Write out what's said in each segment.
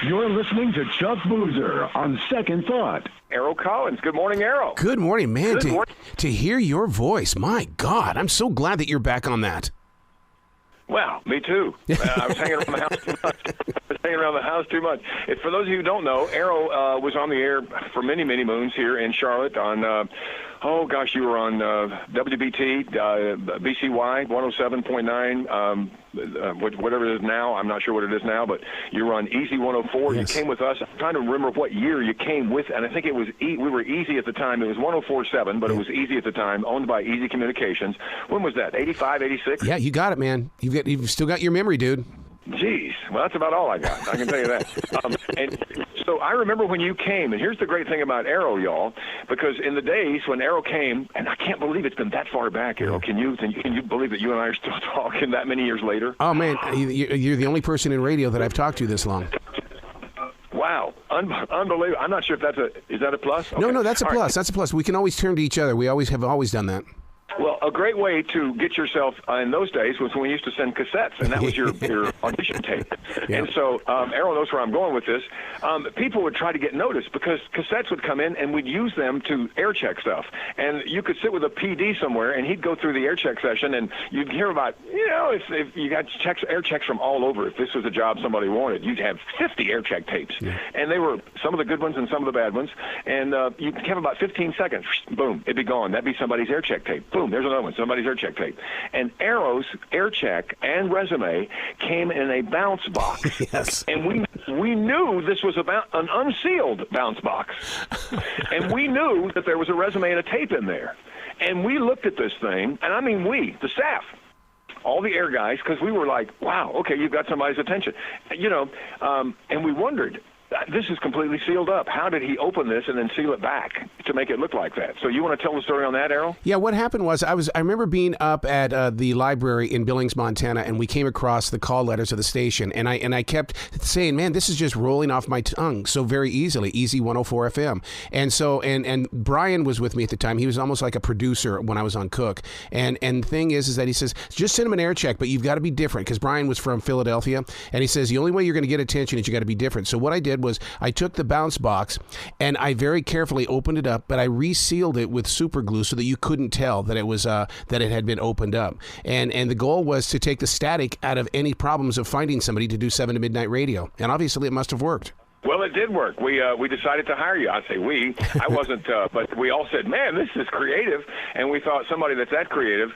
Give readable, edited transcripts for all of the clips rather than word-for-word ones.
You're listening to Chuck Boozer on Second Thought. Arroe Collins. Good morning, Arroe. Good morning, man. Good morning. To hear your voice, my God, I'm so glad that you're back on that. Well, me too. I was hanging around the house too much. For those of you who don't know, Arroe was on the air for many, many moons here in Charlotte on, you were on WBT, BCY 107.9, whatever it is now. I'm not sure what it is now, but you were on Easy 104. Yes. You came with us. I'm trying to remember what year you came with, and I think it was we were Easy at the time. It was 104.7, but it was Easy at the time, owned by Easy Communications. When was that, 85, 86? Yeah, you got it, man. You've still got your memory, dude. Jeez, well, that's about all I got. I can tell you that. And so I remember when you came, and here's the great thing about Arroe, y'all, because in the days when Arroe came, and I can't believe it's been that far back, Arroe. Can you believe that you and I are still talking that many years later? Oh, man, you're the only person in radio that I've talked to this long. Wow, unbelievable. I'm not sure if is that a plus? Okay. No, that's a all plus. Right. That's a plus. We can always turn to each other. We have always done that. Well, a great way to get yourself in those days was when we used to send cassettes, and that was your audition tape. Yeah. And so Arroe knows where I'm going with this. People would try to get noticed because cassettes would come in, and we'd use them to air check stuff. And you could sit with a PD somewhere, and he'd go through the air check session, and you'd hear about, if you got air checks from all over. If this was a job somebody wanted, you'd have 50 air check tapes. Yeah. And they were some of the good ones and some of the bad ones. And you'd have about 15 seconds. Boom, it'd be gone. That'd be somebody's air check tape. Boom, there's another one, somebody's air check tape. And Arroe's air check and resume came in a bounce box. Yes. And we knew this was about an unsealed bounce box. And we knew that there was a resume and a tape in there. And we looked at this thing, and I mean the staff, all the air guys, because we were like, wow, okay, you've got somebody's attention. And we wondered, this is completely sealed up. How did he open this and then seal it back to make it look like that? So you want to tell the story on that, Arroe? Yeah, what happened was I remember being up at the library in Billings, Montana, and we came across the call letters of the station, and I kept saying, man, this is just rolling off my tongue so very easily, Easy 104 FM. And so, and Brian was with me at the time. He was almost like a producer when I was on Cook. And the thing is that he says, just send him an air check, but you've got to be different, because Brian was from Philadelphia, and he says, the only way you're going to get attention is you got to be different. So what I did was I took the bounce box and I very carefully opened it up, but I resealed it with super glue so that you couldn't tell that it was that it had been opened up. And the goal was to take the static out of any problems of finding somebody to do 7 to midnight radio. And obviously it must have worked. Well, it did work. We decided to hire you. I say we. I wasn't, but we all said, man, this is creative. And we thought somebody that's that creative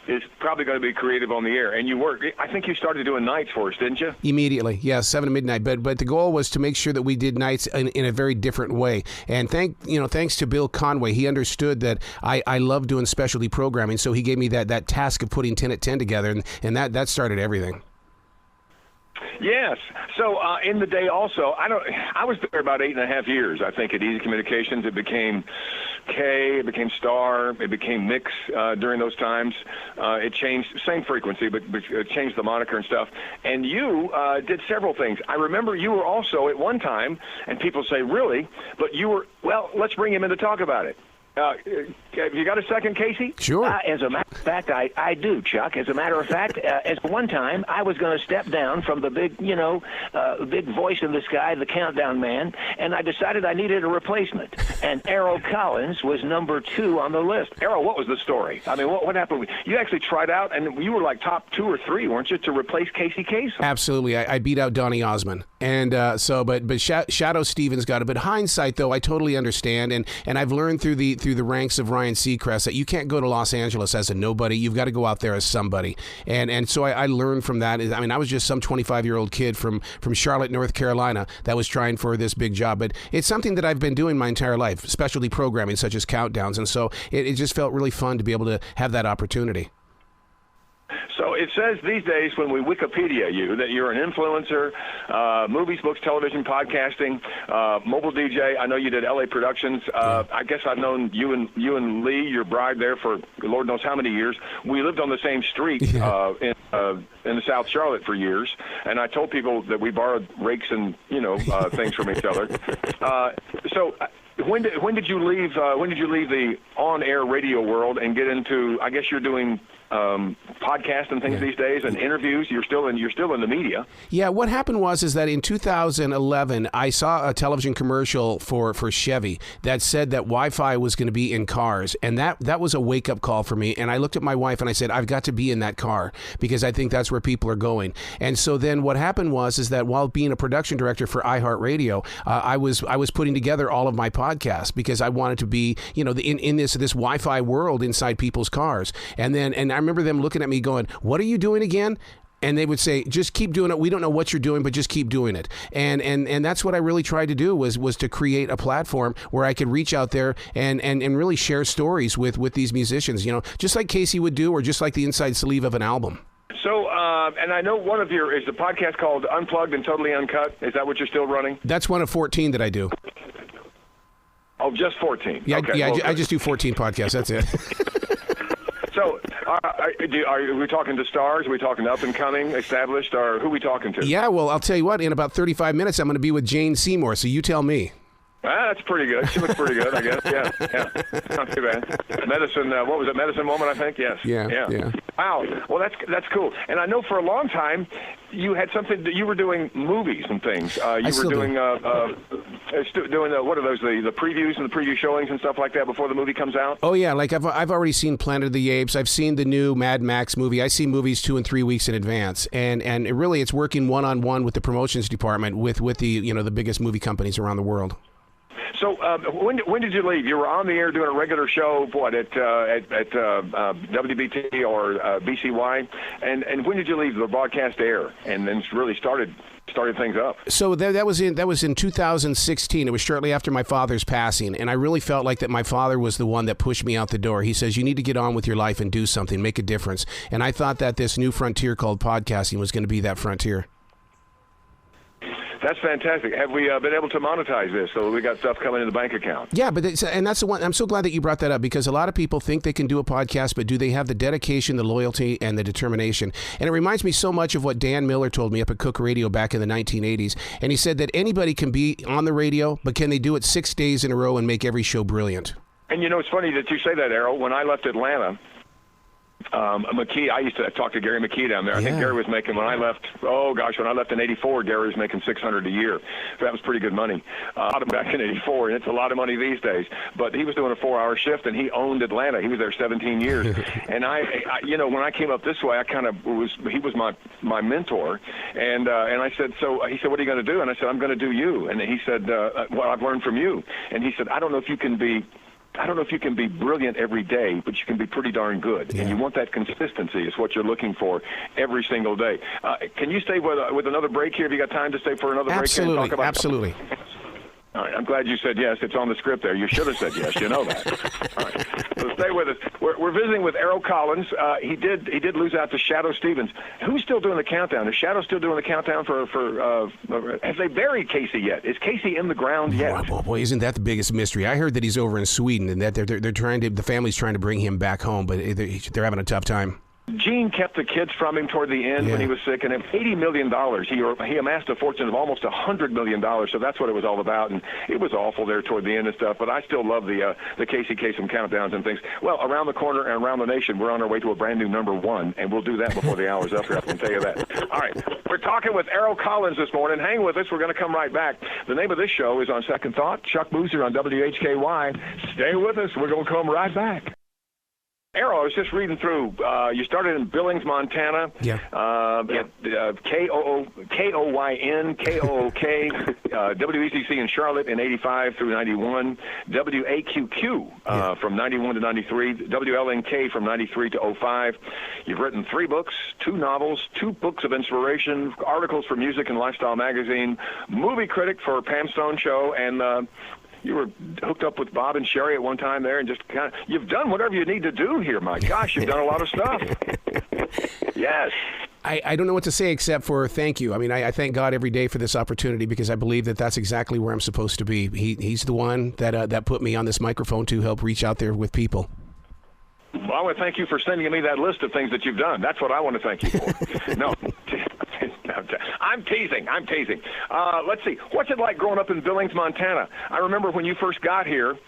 is probably going to be creative on the air. And you worked. I think you started doing nights for us, didn't you? Immediately, yeah, 7 to midnight. But the goal was to make sure that we did nights in a very different way. And thanks to Bill Conway, he understood that I love doing specialty programming, so he gave me that task of putting 10 at 10 together, and that started everything. Yes. So in the day also, I was there about 8.5 years, I think, at Easy Communications. It became K, it became Star, it became Mix during those times. It changed, same frequency, but it changed the moniker and stuff. And you did several things. I remember you were also at one time, and people say, really? But you were, well, let's bring him in to talk about it. Have you got a second, Casey? Sure. As a matter of fact, I do, Chuck. As a matter of fact, at one time, I was going to step down from the big, big voice in the sky, the countdown man, and I decided I needed a replacement. And Arroe Collins was number 2 on the list. Arroe, what was the story? I mean, what happened? You actually tried out, and you were like top 2 or 3, weren't you, to replace Casey Kasem? Absolutely. I beat out Donnie Osmond. And but Shadow Stevens got it. But hindsight, though, I totally understand. And I've learned through the ranks of Ryan Seacrest that you can't go to Los Angeles as a nobody. You've got to go out there as somebody. And so I learned from that. I mean, I was just some 25-year-old kid from Charlotte, North Carolina that was trying for this big job. But it's something that I've been doing my entire life, specialty programming such as countdowns. And so it just felt really fun to be able to have that opportunity. So it says these days when we Wikipedia you that you're an influencer, movies, books, television, podcasting, mobile DJ. I know you did LA Productions. I guess I've known you and Lee, your bride, there for Lord knows how many years. We lived on the same street in the South Charlotte for years, and I told people that we borrowed rakes and things from each other. So. When did you leave? When did you leave the on-air radio world and get into? I guess you're doing podcasts and things these days, and interviews. You're still in the media. Yeah, what happened was that in 2011, I saw a television commercial for Chevy that said that Wi-Fi was going to be in cars, and that was a wake-up call for me. And I looked at my wife and I said, I've got to be in that car because I think that's where people are going. And so then what happened was that while being a production director for iHeartRadio, I was putting together all of my podcasts because I wanted to be, in this Wi-Fi world inside people's cars. And I remember them looking at me going, "What are you doing again?" And they would say, "Just keep doing it. We don't know what you're doing, but just keep doing it." And that's what I really tried to do was to create a platform where I could reach out there and really share stories with these musicians, just like Casey would do, or just like the inside sleeve of an album. So, and I know one of is the podcast called Unplugged and Totally Uncut. Is that what you're still running? That's one of 14 that I do. Oh, just 14. Yeah, okay, yeah. I just do 14 podcasts. That's it. So, are we talking to stars? Are we talking to up and coming, established, or who are we talking to? Yeah, well, I'll tell you what. In about 35 minutes, I'm going to be with Jane Seymour. So you tell me. That's pretty good. She looks pretty good, I guess. Yeah. Not too bad. Medicine, what was it? Medicine Woman, I think? Yes. Yeah. Wow. Well, that's cool. And I know for a long time you had something that you were doing movies and things. You were doing what are those? The previews and the preview showings and stuff like that before the movie comes out. Oh yeah, like I've already seen Planet of the Apes. I've seen the new Mad Max movie. I see movies 2 and 3 weeks in advance, and it's working one-on-one with the promotions department with the the biggest movie companies around the world. So when did you leave? You were on the air doing a regular show, at WBT or BCY, and when did you leave the broadcast air and then really started things up? So that was in 2016. It was shortly after my father's passing, and I really felt like that my father was the one that pushed me out the door. He says, "You need to get on with your life and do something, make a difference." And I thought that this new frontier called podcasting was going to be that frontier. That's fantastic. Have we been able to monetize this so we got stuff coming in the bank account? Yeah, and that's the one. I'm so glad that you brought that up because a lot of people think they can do a podcast, but do they have the dedication, the loyalty, and the determination? And it reminds me so much of what Dan Miller told me up at Cook Radio back in the 1980s. And he said that anybody can be on the radio, but can they do it 6 days in a row and make every show brilliant? And it's funny that you say that, Arroe. When I left Atlanta, McKee, I used to talk to Gary McKee down there. I think Gary was making, when I left in 84, Gary was making $600 a year. So that was pretty good money back in 84, and it's a lot of money these days. But he was doing a 4-hour shift, and he owned Atlanta. He was there 17 years. And I when I came up this way, he was my mentor. And I said, so he said, "What are you going to do?" And I said, "I'm going to do you." And he said, "Well, I've learned from you." And he said, I don't know if you can be brilliant every day, but you can be pretty darn good. Yeah. And you want that consistency is what you're looking for every single day. Can you stay with another break here? Have you got time to stay for another break here and talk about Absolutely. All right, I'm glad you said yes. It's on the script there. You should have said yes. You know that. All right, so stay with us. We're visiting with Arroe Collins. He did lose out to Shadoe Stevens. Who's still doing the countdown? Is Shadoe still doing the countdown for have they buried Casey yet? Is Casey in the ground yet? Boy, isn't that the biggest mystery? I heard that he's over in Sweden and that the family's trying to bring him back home, but they're having a tough time. Gene kept the kids from him toward the end when he was sick, and $80 million. He amassed a fortune of almost $100 million, so that's what it was all about, and it was awful there toward the end and stuff, but I still love the Casey Kasem countdowns and things. Well, around the corner and around the nation, we're on our way to a brand new #1, and we'll do that before the hour's up here, I can tell you that. All right, we're talking with Arroe Collins this morning. Hang with us. We're going to come right back. The name of this show is On Second Thought. Chuck Boozer on WHKY. Stay with us. We're going to come right back. Arroe, I was just reading through. You started in Billings, Montana. Yeah. KOYN, KOOK, WECC in Charlotte in 85 through 91, WAQQ from 91 to 93, WLNK from 93 to 05. You've written 3 books, 2 novels, 2 books of inspiration, articles for Music and Lifestyle magazine, movie critic for Pam Stone Show, and you were hooked up with Bob and Sherry at one time there, and just you've done whatever you need to do here. My gosh, you've done a lot of stuff. Yes. I don't know what to say except for thank you. I mean, I thank God every day for this opportunity because I believe that that's exactly where I'm supposed to be. He's the one that put me on this microphone to help reach out there with people. Well, I want to thank you for sending me that list of things that you've done. That's what I want to thank you for. No. I'm teasing. Let's see. What's it like growing up in Billings, Montana? I remember when you first got here,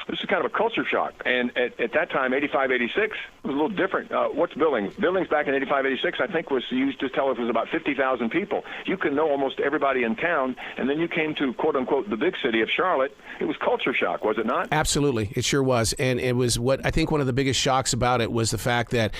this is kind of a culture shock. And at that time, 85, 86, it was a little different. What's Billings? Billings back in 85, 86, I think was used to tell us it was about 50,000 people. You can know almost everybody in town, and then you came to, quote unquote, the big city of Charlotte. It was culture shock, was it not? Absolutely, it sure was. And it was what I think one of the biggest shocks about it was the fact that,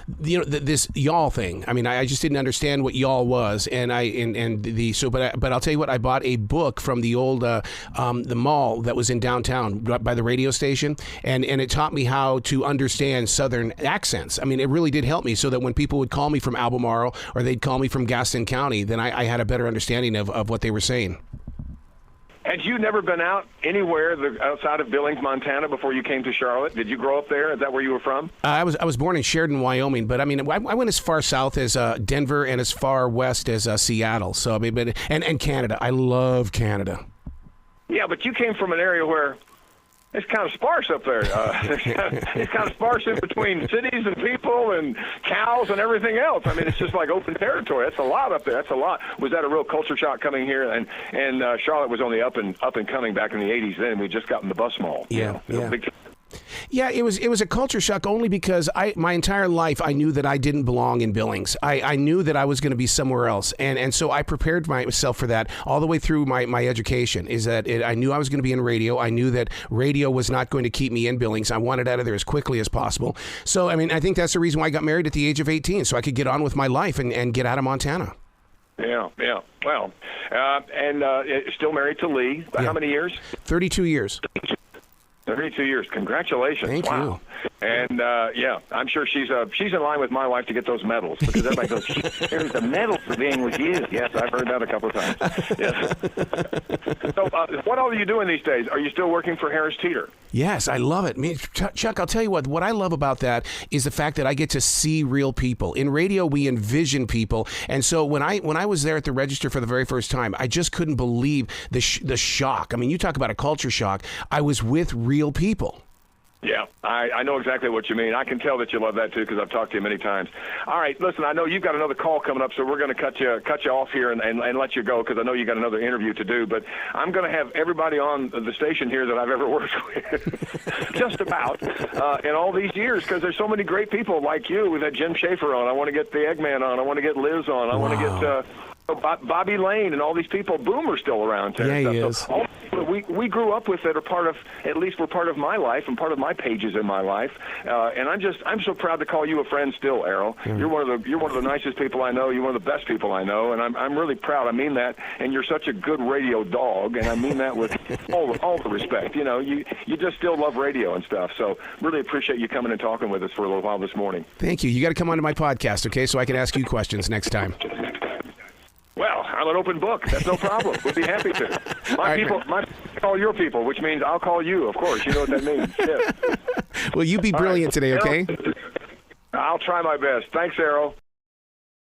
this y'all thing. I mean, I just didn't understand what y'all was, but I'll tell you what, I bought a book from the old the mall that was in downtown by the radio station, and it taught me how to understand Southern accents. I mean, it really did help me, so that when people would call me from Albemarle or they'd call me from Gaston County, then I had a better understanding of what they were saying. Had you never been out anywhere outside of Billings, Montana, before you came to Charlotte? Did you grow up there? Is that where you were from? I was born in Sheridan, Wyoming, but I mean, I went as far south as Denver and as far west as Seattle. So I mean, and Canada. I love Canada. Yeah, but you came from an area where it's kind of sparse up there. It's kind of sparse in between cities and people and cows and everything else. I mean, it's just like open territory. That's a lot up there. That's a lot. Was that a real culture shock coming here? And Charlotte was only up and coming back in the 80s then. We just got in the bus mall. Yeah, yeah. Big. Yeah, it was a culture shock only because my entire life I knew that I didn't belong in Billings. I knew that I was going to be somewhere else, and so I prepared myself for that all the way through my education. I knew I was going to be in radio. I knew that radio was not going to keep me in Billings. I wanted out of there as quickly as possible. So I mean, I think that's the reason why I got married at the age of 18, so I could get on with my life and get out of Montana. Yeah. Well, still married to Lee. Yeah. How many years? 32 years. 32 years. Congratulations. Thank you. And I'm sure she's in line with my wife to get those medals, because everybody goes, "Here's the medal for being with you." Yes, I've heard that a couple of times. Yes. So, what all are you doing these days? Are you still working for Harris Teeter? Yes, I love it. Chuck, I'll tell you what I love about that is the fact that I get to see real people. In radio, we envision people. And so when I was there at the register for the very first time, I just couldn't believe the shock. I mean, you talk about a culture shock. I was with real people. Yeah, I know exactly what you mean. I can tell that you love that, too, because I've talked to you many times. All right, listen, I know you've got another call coming up, so we're going to cut you off here and let you go, because I know you got another interview to do. But I'm going to have everybody on the station here that I've ever worked with, just about, in all these years, because there's so many great people like you. We've had Jim Schaefer on. I want to get the Eggman on. I want to get Liz on. I want to get Bobby Lane and all these people. Boomer's still around there. Yeah, he is. So all we grew up with that are part of, at least we're part of my life and part of my pages in my life. And I'm so proud to call you a friend still, Arroe. Mm-hmm. You're one of the nicest people I know. You're one of the best people I know, and I'm really proud. I mean that. And you're such a good radio dog, and I mean that with all the respect. You know, you just still love radio and stuff. So really appreciate you coming and talking with us for a little while this morning. Thank you. You got to come onto my podcast, okay, so I can ask you questions next time. Well, I'm an open book. That's no problem. We'd be happy to. My people call your people, which means I'll call you, of course. You know what that means. Yes. Well, you be brilliant today, okay? I'll try my best. Thanks, Arroe.